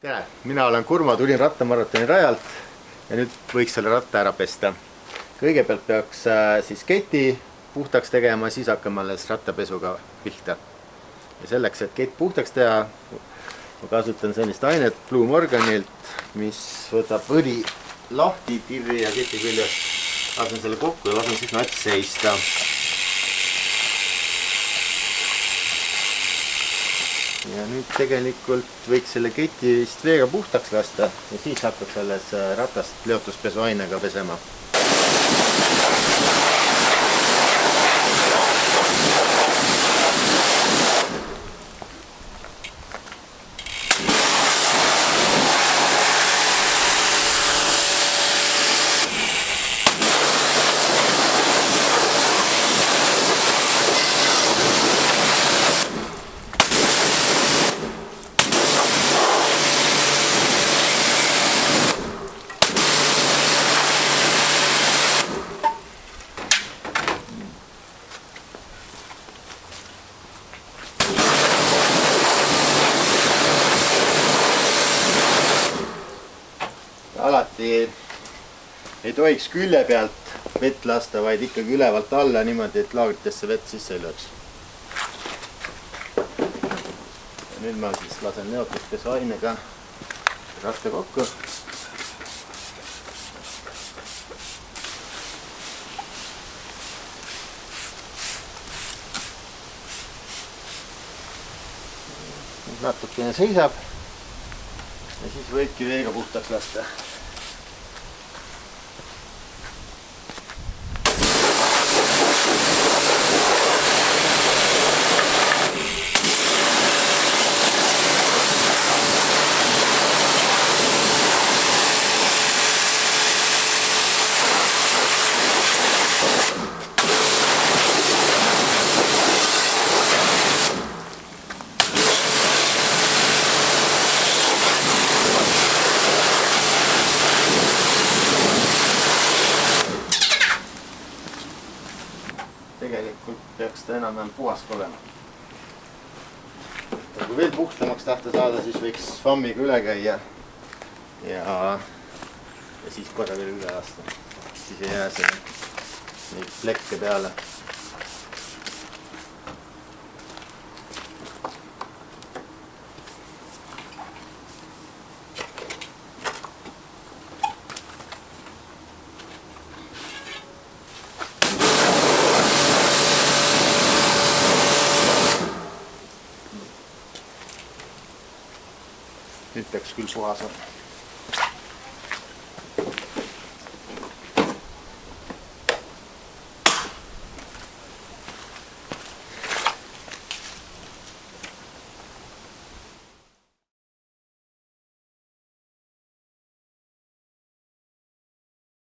Tere, mina olen Kurmo, tulin rattamaratoni rajalt ja nüüd võiks selle ratta ära pesta. Kõigepealt peaks siis keti puhtaks tegema, siis hakkame alles rattapesuga pihta. Ja selleks, et kett puhtaks teha, ma kasutan sellist ainet Blue Morganilt, mis võtab võdi lahti tirri ja keti küljest. Lasen selle kokku ja lasen siis nats seista. Ja nüüd tegelikult võiks selle keti vist veega puhtaks lasta ja siis hakkaks alles ratast leotuspesuainega pesema. Alati ei tohiks külje pealt vett lasta, vaid ikkagi ülevalt alla niimoodi, et laagritesse vett sisse ei lööks. Ja nüüd ma siis lasen leotuspesuainega ratta kokku. Natukene seisab ja siis võibki veega puhtaks lasta. Tegelikult peaks ta enam-vähem puhas olema. Ja kui veel puhtamaks tahta saada, siis võiks fammiga üle käia ja siis korra veel üle lasta. Siis ei jää neid plekke peale. Nüüd peaks küll puhas olema.